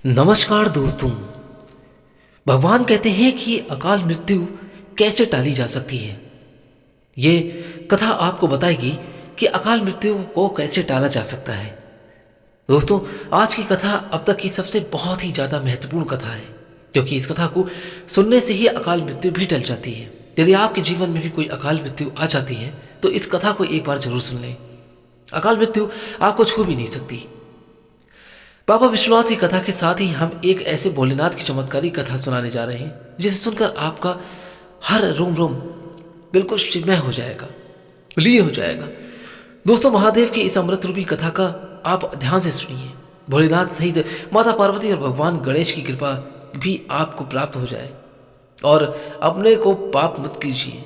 नमस्कार दोस्तों। भगवान कहते हैं कि अकाल मृत्यु कैसे टाली जा सकती है। ये कथा आपको बताएगी कि अकाल मृत्यु को कैसे टाला जा सकता है। दोस्तों, आज की कथा अब तक की सबसे बहुत ही ज़्यादा महत्वपूर्ण कथा है, क्योंकि इस कथा को सुनने से ही अकाल मृत्यु भी टल जाती है। यदि आपके जीवन में भी कोई अकाल मृत्यु आ जाती है तो इस कथा को एक बार जरूर सुन लें। अकाल मृत्यु आपको छू भी नहीं सकती। बाबा विश्वनाथ की कथा के साथ ही हम एक ऐसे भोलेनाथ की चमत्कारी कथा सुनाने जा रहे हैं जिसे सुनकर आपका हर रोम रोम बिल्कुल शिवमय हो जाएगा, लीन हो जाएगा। दोस्तों, महादेव की इस अमृत रूपी कथा का आप ध्यान से सुनिए। भोलेनाथ सहित माता पार्वती और भगवान गणेश की कृपा भी आपको प्राप्त हो जाए और अपने को पाप मुक्त कीजिए।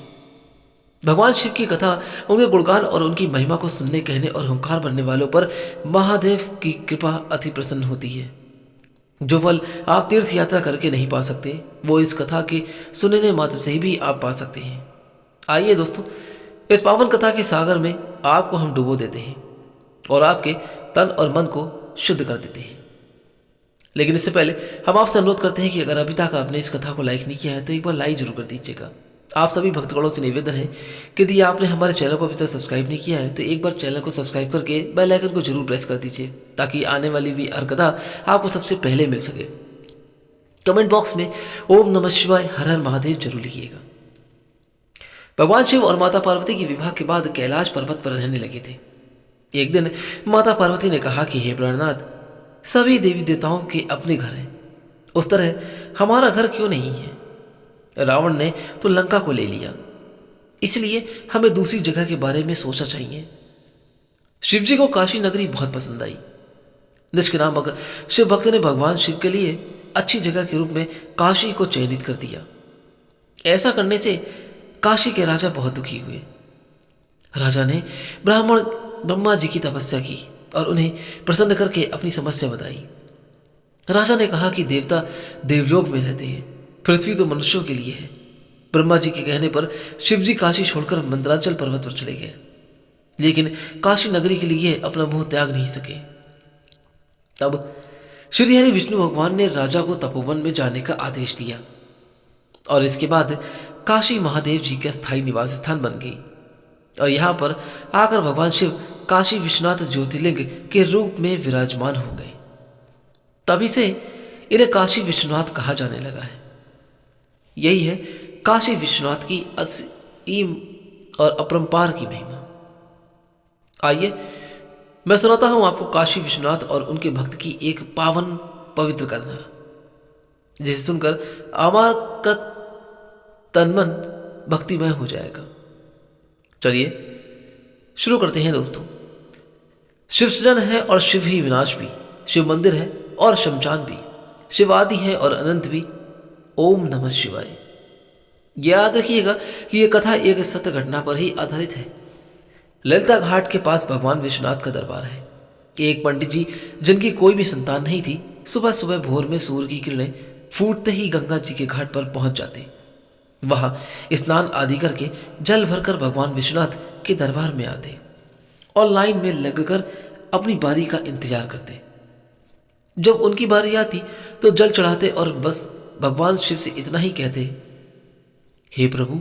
भगवान शिव की कथा, उनके गुणगान और उनकी महिमा को सुनने, कहने और हुंकार भरने वालों पर महादेव की कृपा अति प्रसन्न होती है। जो फल आप तीर्थ यात्रा करके नहीं पा सकते, वो इस कथा के सुनने मात्र से ही भी आप पा सकते हैं। आइए दोस्तों, इस पावन कथा के सागर में आपको हम डुबो देते हैं और आपके तन और मन को शुद्ध कर देते हैं। लेकिन इससे पहले हम आपसे अनुरोध करते हैं कि अगर अभी तक आपने इस कथा को लाइक नहीं किया है तो एक बार लाइक जरूर कर दीजिएगा। आप सभी भक्तगणों से निवेदन है कि यदि आपने हमारे चैनल को अभी तक सब्सक्राइब नहीं किया है तो एक बार चैनल को सब्सक्राइब करके बेल आइकन को जरूर प्रेस कर दीजिए, ताकि आने वाली भी हर कथा आपको सबसे पहले मिल सके। कमेंट बॉक्स में ओम नमः शिवाय, हर हर महादेव जरूर लिखिएगा। भगवान शिव और माता पार्वती के विवाह के बाद कैलाश पर्वत पर रहने लगे थे। एक दिन माता पार्वती ने कहा कि हे प्राणनाथ, सभी देवी देवताओं के अपने घर हैं, उस तरह हमारा घर क्यों नहीं है? रावण ने तो लंका को ले लिया, इसलिए हमें दूसरी जगह के बारे में सोचना चाहिए। शिवजी को काशी नगरी बहुत पसंद आई। निष्काम शिव भक्त ने भगवान शिव के लिए अच्छी जगह के रूप में काशी को चयनित कर दिया। ऐसा करने से काशी के राजा बहुत दुखी हुए। राजा ने ब्राह्मण ब्रह्मा जी की तपस्या की और उन्हें प्रसन्न करके अपनी समस्या बताई। राजा ने कहा कि देवता देवलोक में रहते हैं, पृथ्वी तो मनुष्यों के लिए है। ब्रह्मा जी के कहने पर शिवजी काशी छोड़कर मंदराचल पर्वत पर चले गए, लेकिन काशी नगरी के लिए अपना मुंह त्याग नहीं सके। तब श्री हरि विष्णु भगवान ने राजा को तपोवन में जाने का आदेश दिया और इसके बाद काशी महादेव जी का स्थायी निवास स्थान बन गई और यहाँ पर आकर भगवान शिव काशी विश्वनाथ ज्योतिर्लिंग के रूप में विराजमान हो गए। तभी से इन्हें काशी विश्वनाथ कहा जाने लगा है। यही है काशी विश्वनाथ की असीम और अपरंपार की महिमा। आइए मैं सुनाता हूं आपको काशी विश्वनाथ और उनके भक्त की एक पावन पवित्र कथा, जिसे सुनकर हमारा तन मन भक्तिमय हो जाएगा। चलिए शुरू करते हैं दोस्तों। शिव सृजन है और शिव ही विनाश भी, शिव मंदिर है और शमशान भी, शिव आदि है और अनंत भी। ओम नमः शिवाय। याद रखिएगा कि यह कथा एक सत्य घटना पर ही आधारित है। ललिता घाट के पास भगवान विश्वनाथ का दरबार है। एक पंडित जी, जिनकी कोई भी संतान नहीं थी, सुबह सुबह भोर में सूर्य की किरणें फूटते ही गंगा जी के घाट पर पहुंच जाते। वहां स्नान आदि करके जल भरकर भगवान विश्वनाथ के दरबार में आते और लाइन में लगकर अपनी बारी का इंतजार करते। जब उनकी बारी आती तो जल चढ़ाते और बस भगवान शिव से इतना ही कहते, हे प्रभु,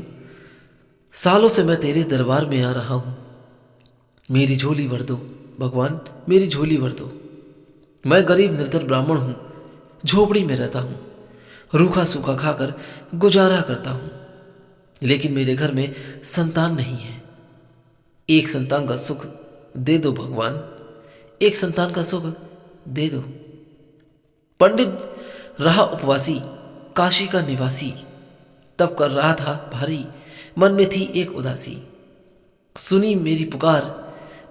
सालों से मैं तेरे दरबार में आ रहा हूं, मेरी झोली भर दो भगवान, मेरी झोली भर दो। मैं गरीब निर्धन ब्राह्मण हूं, झोपड़ी में रहता हूं, रूखा सूखा खाकर गुजारा करता हूं, लेकिन मेरे घर में संतान नहीं है। एक संतान का सुख दे दो भगवान, एक संतान का सुख दे दो। पंडित रहा उपवासी, काशी का निवासी, तब कर रहा था भारी, मन में थी एक उदासी। सुनी मेरी पुकार,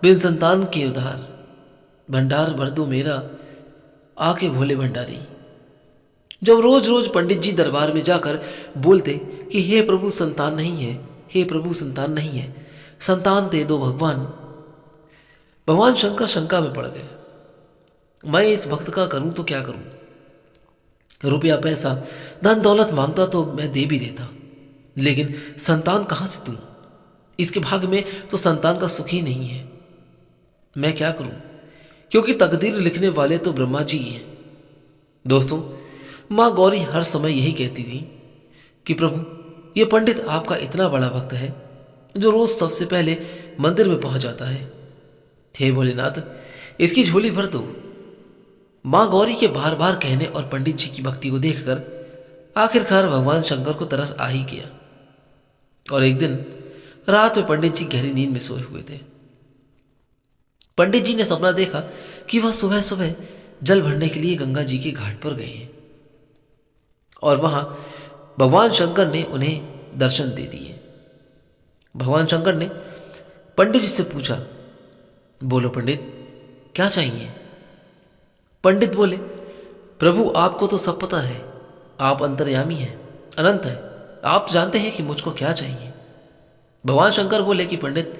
बिन संतान के उधार, भंडार भर दो मेरा, आके भोले भंडारी। जब रोज रोज पंडित जी दरबार में जाकर बोलते कि हे प्रभु संतान नहीं है, हे प्रभु संतान नहीं है, संतान दे दो भगवान, भगवान शंकर शंका में पड़ गए। मैं इस भक्त का करूं तो क्या करूं? रुपया पैसा धन दौलत मांगता तो मैं दे भी देता, लेकिन संतान कहां से दूं? इसके भाग्य में तो संतान का सुख ही नहीं है। मैं क्या करूं? क्योंकि तकदीर लिखने वाले तो ब्रह्मा जी ही हैं। दोस्तों, माँ गौरी हर समय यही कहती थी कि प्रभु, ये पंडित आपका इतना बड़ा भक्त है जो रोज सबसे पहले मंदिर में पहुंच जाता है। हे भोलेनाथ, इसकी झोली भर दो। माँ गौरी के बार बार कहने और पंडित जी की भक्ति को देखकर आखिरकार भगवान शंकर को तरस आ ही गया। और एक दिन रात में पंडित जी गहरी नींद में सोए हुए थे। पंडित जी ने सपना देखा कि वह सुबह सुबह जल भरने के लिए गंगा जी के घाट पर गए हैं और वहां भगवान शंकर ने उन्हें दर्शन दे दिए। भगवान शंकर ने पंडित जी से पूछा, बोलो पंडित, क्या चाहिए? पंडित बोले, प्रभु आपको तो सब पता है, आप अंतर्यामी हैं, अनंत हैं, आप तो जानते हैं कि मुझको क्या चाहिए। भगवान शंकर बोले कि पंडित,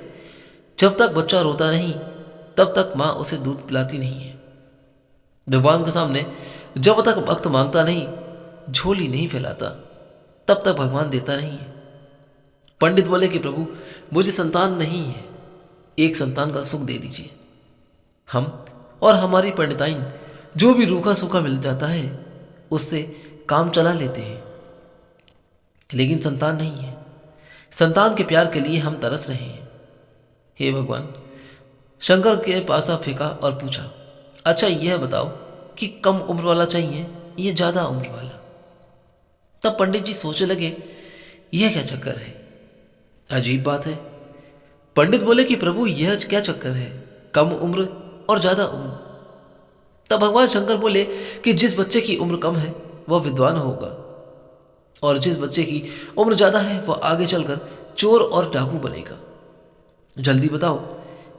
जब तक बच्चा रोता नहीं तब तक माँ उसे दूध पिलाती नहीं है। भगवान के सामने जब तक भक्त मांगता नहीं, झोली नहीं फैलाता, तब तक भगवान देता नहीं है। पंडित बोले कि प्रभु, मुझे संतान नहीं है, एक संतान का सुख दे दीजिए। हम और हमारी पंडिताइन जो भी रूखा सूखा मिल जाता है उससे काम चला लेते हैं, लेकिन संतान नहीं है। संतान के प्यार के लिए हम तरस रहे हैं। हे भगवान, शंकर के पास फेंका और पूछा, अच्छा यह बताओ कि कम उम्र वाला चाहिए या ज़्यादा उम्र वाला? तब पंडित जी सोचने लगे, यह क्या चक्कर है, अजीब बात है। पंडित बोले कि प्रभु, यह क्या चक्कर है, कम उम्र और ज़्यादा उम्र? तब भगवान शंकर बोले कि जिस बच्चे की उम्र कम है वह विद्वान होगा और जिस बच्चे की उम्र ज़्यादा है वह आगे चलकर चोर और डाकू बनेगा। जल्दी बताओ,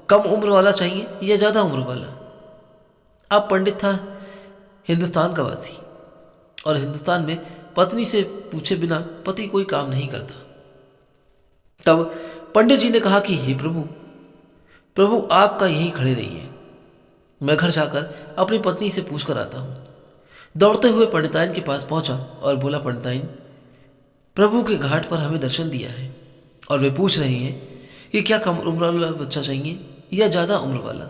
कम उम्र वाला चाहिए या ज़्यादा उम्र वाला? अब पंडित था हिंदुस्तान का वासी और हिंदुस्तान में पत्नी से पूछे बिना पति कोई काम नहीं करता। तब पंडित जी ने कहा कि हे प्रभु, प्रभु आपका यहीं खड़े रहिए, मैं घर जाकर अपनी पत्नी से पूछ कर आता हूँ। दौड़ते हुए पंडिताइन के पास पहुंचा और बोला, पंडिताइन, प्रभु के घाट पर हमें दर्शन दिया है और वे पूछ रहे हैं कि क्या कम उम्र वाला बच्चा चाहिए या ज़्यादा उम्र वाला?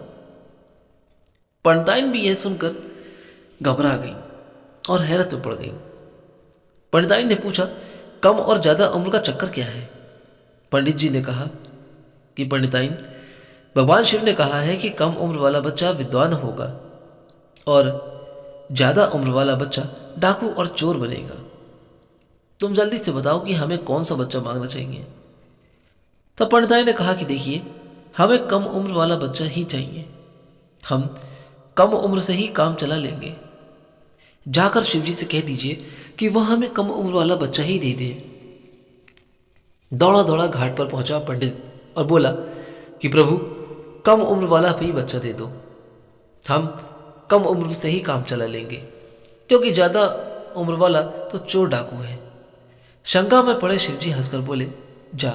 पंडिताइन भी यह सुनकर घबरा गई और हैरत में पड़ गई। पंडिताइन ने पूछा, कम और ज़्यादा उम्र का चक्कर क्या है? पंडित जी ने कहा कि पंडिताइन, भगवान शिव ने कहा है कि कम उम्र वाला बच्चा विद्वान होगा और ज़्यादा उम्र वाला बच्चा डाकू और चोर बनेगा। तुम जल्दी से बताओ कि हमें कौन सा बच्चा मांगना चाहिए। तब पंडिताइन ने कहा कि देखिए, हमें कम उम्र वाला बच्चा ही चाहिए, हम कम उम्र से ही काम चला लेंगे। जाकर शिवजी से कह दीजिए कि वह हमें कम उम्र वाला बच्चा ही दे दे। दौड़ा दौड़ा घाट पर पहुंचा पंडित और बोला कि प्रभु, कम उम्र वाला भी बच्चा दे दो, हम कम उम्र से ही काम चला लेंगे, क्योंकि ज़्यादा उम्र वाला तो चोर डाकू है। शंका में पड़े शिवजी हंसकर बोले, जा,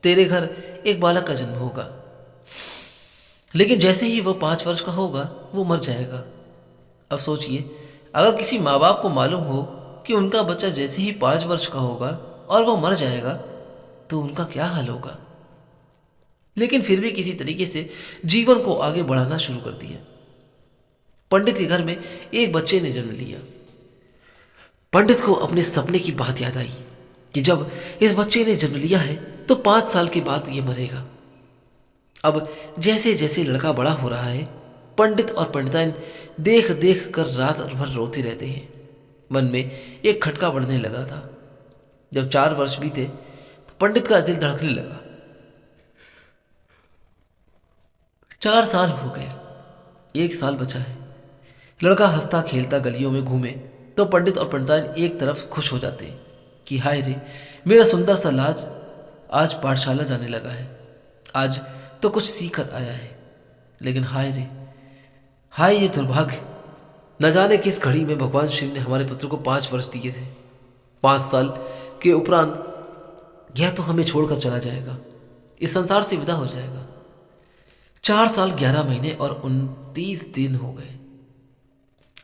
तेरे घर एक बालक का जन्म होगा, लेकिन जैसे ही वो 5 वर्ष का होगा वो मर जाएगा। अब सोचिए, अगर किसी माँ बाप को मालूम हो कि उनका बच्चा जैसे ही 5 वर्ष का होगा और वो मर जाएगा तो उनका क्या हाल होगा। लेकिन फिर भी किसी तरीके से जीवन को आगे बढ़ाना शुरू कर दिया। पंडित के घर में एक बच्चे ने जन्म लिया। पंडित को अपने सपने की बात याद आई कि जब इस बच्चे ने जन्म लिया है तो 5 साल के बाद ये मरेगा। अब जैसे जैसे लड़का बड़ा हो रहा है, पंडित और पंडिताइन देख देख कर रात भर रोते रहते हैं। मन में एक खटका बढ़ने लगा था। जब 4 वर्ष बीते तो पंडित का दिल धड़कने लगा। 4 साल हो गए, 1 साल बचा है। लड़का हंसता खेलता गलियों में घूमे तो पंडित और पंडिताइन एक तरफ खुश हो जाते कि हाय रे, मेरा सुंदर सा लाज आज पाठशाला जाने लगा है, आज तो कुछ सीख कर आया है। लेकिन हाय रे, हाय ये दुर्भाग्य, न जाने किस घड़ी में भगवान शिव ने हमारे पुत्र को 5 वर्ष दिए थे। 5 साल के उपरांत यह तो हमें छोड़कर चला जाएगा, इस संसार से विदा हो जाएगा। 4 साल 11 महीने और 29 दिन हो गए।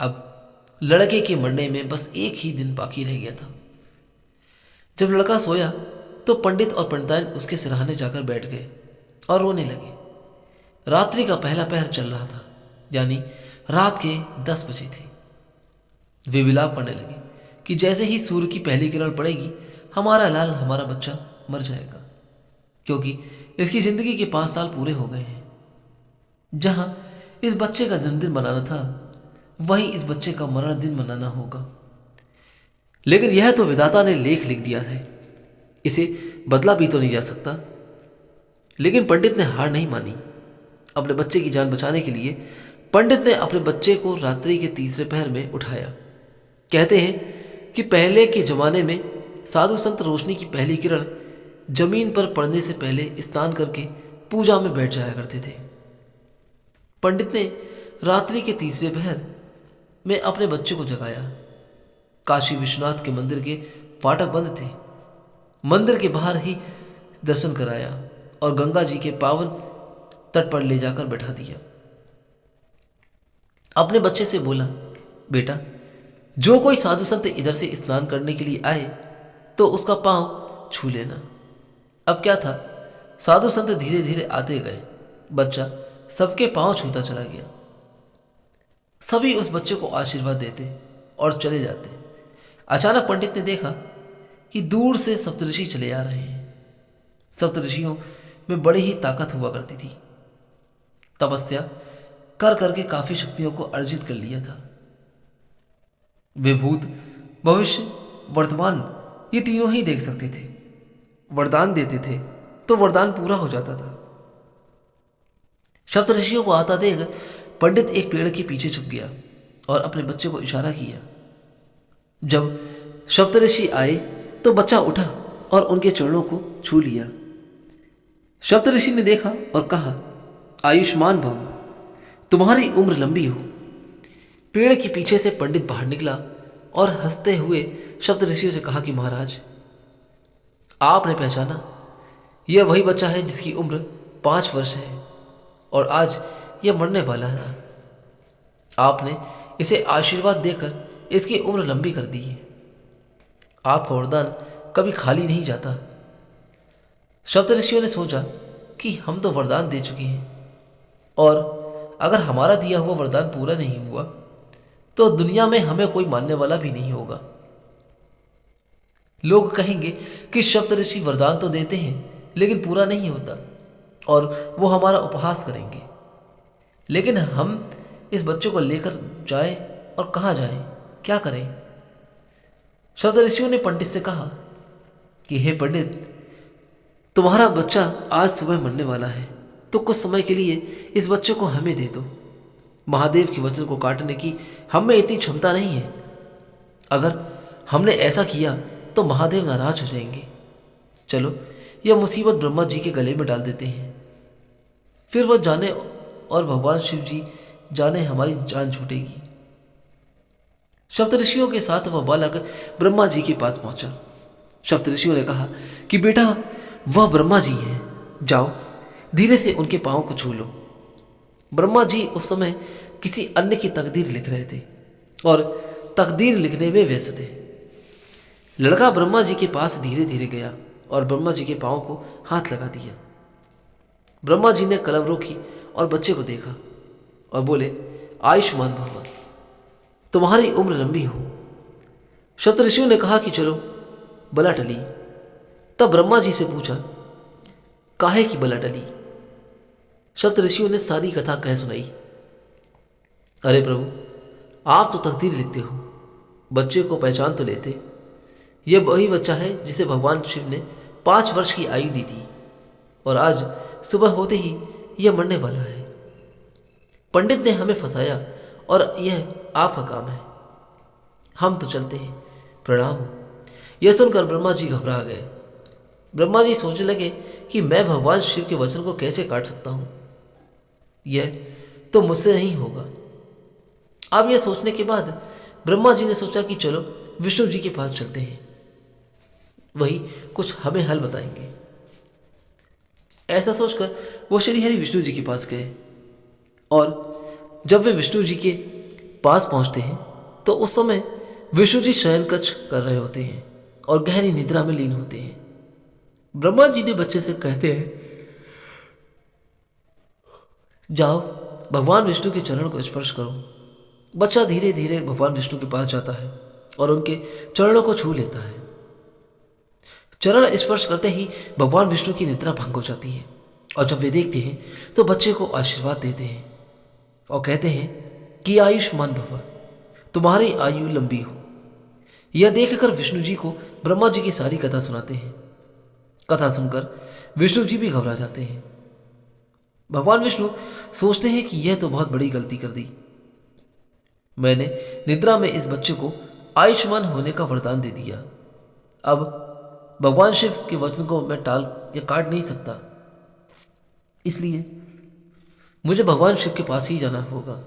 अब लड़के के मरने में बस एक ही दिन बाकी रह गया था। जब लड़का सोया तो पंडित और पंडिताइन उसके सिरहाने जाकर बैठ गए और रोने लगे। रात्रि का पहला पहर चल रहा था, यानी रात के 10 बजे थे। वे विलाप करने लगे कि जैसे ही सूर्य की पहली किरण पड़ेगी हमारा लाल, हमारा बच्चा मर जाएगा, क्योंकि इसकी जिंदगी के 5 साल पूरे हो गए हैं। जहां इस बच्चे का जन्मदिन मनाना था वहीं इस बच्चे का मरण दिन मनाना होगा। लेकिन यह तो विधाता ने लेख लिख दिया है, इसे बदला भी तो नहीं जा सकता। लेकिन पंडित ने हार नहीं मानी। अपने बच्चे की जान बचाने के लिए पंडित ने अपने बच्चे को रात्रि के तीसरे पहर में उठाया। कहते हैं कि पहले के जमाने में साधु संत रोशनी की पहली किरण जमीन पर पड़ने से पहले स्नान करके पूजा में बैठ जाया करते थे। पंडित ने रात्रि के तीसरे पहर में अपने बच्चे को जगाया। काशी विश्वनाथ के मंदिर के फाटक बंद थे। मंदिर के बाहर ही दर्शन कराया और गंगा जी के पावन तट पर ले जाकर बैठा दिया। अपने बच्चे से बोला, बेटा, जो कोई साधु संत इधर से स्नान करने के लिए आए तो उसका पांव छू लेना। अब क्या था, साधु संत धीरे धीरे आते गए। बच्चा सबके पांव छूता चला गया। सभी उस बच्चे को आशीर्वाद देते और चले जाते। अचानक पंडित ने देखा कि दूर से सप्तऋषि चले आ रहे हैं। सप्तऋषियों में बड़ी ही ताकत हुआ करती थी। तपस्या कर करके काफी शक्तियों को अर्जित कर लिया था। वे भूत, भविष्य, वर्तमान ये तीनों ही देख सकते थे। वरदान देते थे तो वरदान पूरा हो जाता था। सप्तऋषियों को आता देख पंडित एक पेड़ के पीछे छुप गया और अपने बच्चे को इशारा किया। जब सप्तऋषि आए तो बच्चा उठा और उनके चरणों को छू लिया। सप्तऋषि ने देखा और कहा, आयुष्मान भव, तुम्हारी उम्र लंबी हो। पेड़ के पीछे से पंडित बाहर निकला और हंसते हुए सप्तऋषियों से कहा कि महाराज, आपने पहचाना, यह वही बच्चा है जिसकी उम्र 5 वर्ष है और आज यह मरने वाला है। आपने इसे आशीर्वाद देकर इसकी उम्र लंबी कर दी है। आपका वरदान कभी खाली नहीं जाता। सप्तऋषियों ने सोचा कि हम तो वरदान दे चुके हैं और अगर हमारा दिया हुआ वरदान पूरा नहीं हुआ तो दुनिया में हमें कोई मानने वाला भी नहीं होगा। लोग कहेंगे कि सप्तऋषि वरदान तो देते हैं लेकिन पूरा नहीं होता और वो हमारा उपहास करेंगे। लेकिन हम इस बच्चे को लेकर जाएं और कहाँ जाएं, क्या करें? सप्तऋषियों ने पंडित से कहा कि हे पंडित, तुम्हारा बच्चा आज सुबह मरने वाला है, तो कुछ समय के लिए इस बच्चे को हमें दे दो। महादेव के वचन को काटने की हम में इतनी क्षमता नहीं है। अगर हमने ऐसा किया तो महादेव नाराज हो जाएंगे। चलो, यह मुसीबत ब्रह्मा जी के गले में डाल देते हैं, फिर वह जाने और भगवान शिव जी जाने हमारी जान छूटेगी। सप्तऋषियों के साथ वह बालक ब्रह्मा जी के पास पहुंचा। सप्तऋषियों ने कहा कि बेटा, वह ब्रह्मा जी हैं, जाओ धीरे से उनके पांव को छू लो। ब्रह्मा जी उस समय किसी अन्य की तकदीर लिख रहे थे और तकदीर लिखने में व्यस्त थे। लड़का ब्रह्मा जी के पास धीरे धीरे गया और ब्रह्मा जी के पांव को हाथ लगा दिया। ब्रह्मा जी ने कलम रोकी और बच्चे को देखा और बोले, आयुष्मान भव, तुम्हारी उम्र लंबी हो। सप्तऋषियों ने कहा कि चलो, बला टली। तब ब्रह्मा जी से पूछा, काहे की बला टली? सप्तऋषियों ने सारी कथा कह सुनाई। अरे प्रभु, आप तो तकदीर लिखते हो, बच्चे को पहचान तो लेते। यह वही बच्चा है जिसे भगवान शिव ने 5 वर्ष की आयु दी थी और आज सुबह होते ही यह मरने वाला है। पंडित ने हमें फंसाया और यह आपका काम है। हम तो चलते हैं, प्रणाम। यह सुनकर ब्रह्मा जी घबरा गए। ब्रह्मा जी सोचने लगे कि मैं भगवान शिव के वचन को कैसे काट सकता हूं, यह तो मुझसे नहीं होगा। अब यह सोचने के बाद ब्रह्मा जी ने सोचा कि चलो विष्णु जी के पास चलते हैं, वही कुछ हमें हल बताएंगे। ऐसा सोचकर वो श्री हरि विष्णु जी के पास गए और जब वे विष्णु जी के पास पहुंचते हैं तो उस समय विष्णु जी शयन कक्ष कर रहे होते हैं और गहरी निद्रा में लीन होते हैं। ब्रह्मा जी ने बच्चे से कहते हैं, जाओ भगवान विष्णु के चरण को स्पर्श करो। बच्चा धीरे धीरे भगवान विष्णु के पास जाता है और उनके चरणों को छू लेता है। चरण स्पर्श करते ही भगवान विष्णु की निद्रा भंग हो जाती है और जब वे देखते हैं तो बच्चे को आशीर्वाद देते हैं और कहते हैं कि आयुष्मान भव, तुम्हारी आयु लंबी हो। यह देखकर विष्णु जी को ब्रह्मा जी की सारी कथा सुनाते हैं। कथा सुनकर विष्णु जी भी घबरा जाते हैं। भगवान विष्णु सोचते हैं कि यह तो बहुत बड़ी गलती कर दी। मैंने निद्रा में इस बच्चे को आयुष्मान होने का वरदान दे दिया। अब भगवान शिव के वचन को मैं टाल या काट नहीं सकता, इसलिए मुझे भगवान शिव के पास ही जाना होगा।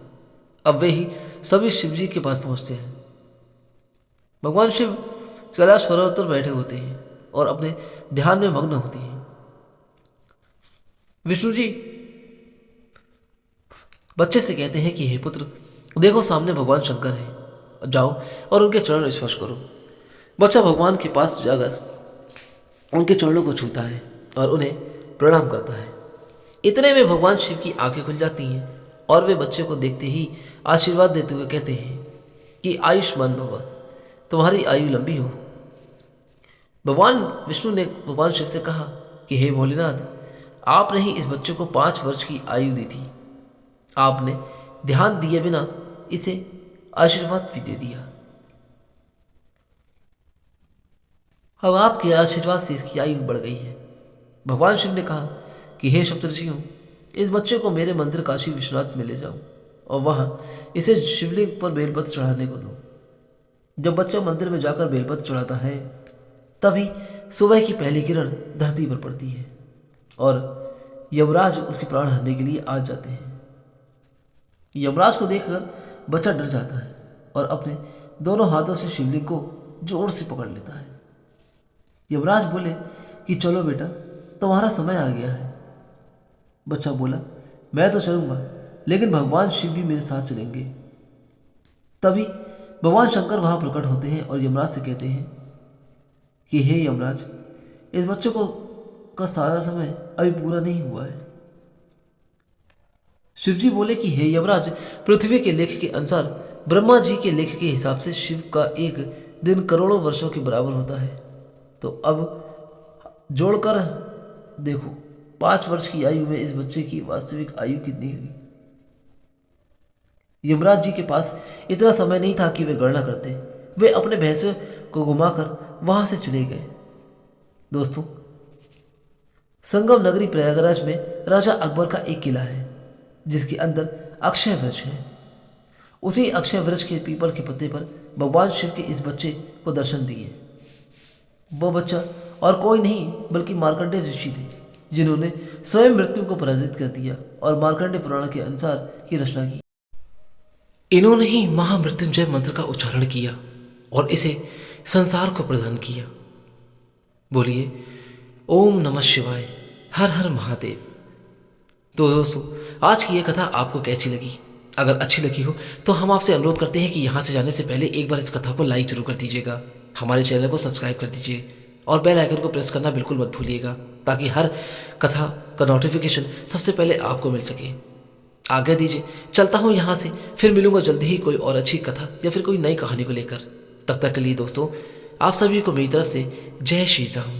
अब वे ही सभी शिव जी के पास पहुंचते हैं। भगवान शिव कैलाश पर्वत पर बैठे होते हैं और अपने ध्यान में मग्न होते हैं। विष्णु जी बच्चे से कहते हैं कि हे पुत्र, देखो सामने भगवान शंकर हैं, जाओ और उनके चरण स्पर्श करो। बच्चा भगवान के पास जाकर उनके चरणों को छूता है और उन्हें प्रणाम करता है। इतने में भगवान शिव की आंखें खुल जाती हैं और वे बच्चे को देखते ही आशीर्वाद देते हुए कहते हैं कि आयुष्मान भव, तुम्हारी आयु लंबी हो। भगवान विष्णु ने भगवान शिव से कहा कि हे भोलेनाथ, आपने ही इस बच्चे को 5 वर्ष की आयु दी थी। आपने ध्यान दिए बिना इसे आशीर्वाद भी दे दिया। अब आपके आशीर्वाद से इसकी आयु बढ़ गई है। भगवान शिव ने कहा कि हे सप्तऋषियों, इस बच्चे को मेरे मंदिर काशी विश्वनाथ में ले जाओ और वहां इसे शिवलिंग पर बेलपत्र चढ़ाने को दो। जब बच्चा मंदिर में जाकर बेलपत्र चढ़ाता है तभी सुबह की पहली किरण धरती पर पड़ती है और यमराज उसके प्राण हरने के लिए आ जाते हैं। यमराज को देखकर बच्चा डर जाता है और अपने दोनों हाथों से शिवलिंग को जोर से पकड़ लेता है। यमराज बोले कि चलो बेटा, तुम्हारा समय आ गया है। बच्चा बोला, मैं तो चलूंगा, लेकिन भगवान शिव भी मेरे साथ चलेंगे। तभी भगवान शंकर वहां प्रकट होते हैं और यमराज से कहते हैं कि हे यमराज, इस बच्चे को का सारा समय अभी पूरा नहीं हुआ है। शिवजी बोले कि हे यमराज, पृथ्वी के लेख के अनुसार ब्रह्मा जी के लेख के हिसाब से शिव का एक दिन करोड़ों वर्षों के बराबर होता है। तो अब जोड़कर देखो 5 वर्ष की आयु में इस बच्चे की वास्तविक आयु कितनी हुई। यमराज जी के पास इतना समय नहीं था कि वे गणना करते। वे अपने भैंसों को घुमाकर वहां से चले गए। दोस्तों, संगम नगरी प्रयागराज में राजा अकबर का एक किला है जिसके अंदर अक्षय वृक्ष है। उसी अक्षय वृक्ष के पीपल के पत्ते पर भगवान शिव के इस बच्चे को दर्शन दिए। वो बच्चा और कोई नहीं बल्कि मार्कंडेय ऋषि थे, जिन्होंने स्वयं मृत्यु को पराजित कर दिया और मार्कंडेय पुराण के अनुसार की रचना की। इन्होंने ही महामृत्युंजय मंत्र का उच्चारण किया और इसे संसार को प्रदान किया। बोलिए ओम नमः शिवाय, हर हर महादेव। तो दोस्तों, आज की यह कथा आपको कैसी लगी? अगर अच्छी लगी हो तो हम आपसे अनुरोध करते हैं कि यहाँ से जाने से पहले एक बार इस कथा को लाइक जरूर कर दीजिएगा, हमारे चैनल को सब्सक्राइब कर दीजिए और बेल आइकन को प्रेस करना बिल्कुल मत भूलिएगा, ताकि हर कथा का नोटिफिकेशन सबसे पहले आपको मिल सके। आज्ञा दीजिए, चलता हूँ यहाँ से। फिर मिलूंगा जल्दी ही कोई और अच्छी कथा या फिर कोई नई कहानी को लेकर। तब तक के लिए दोस्तों, आप सभी को मेरी तरफ से जय श्री राम।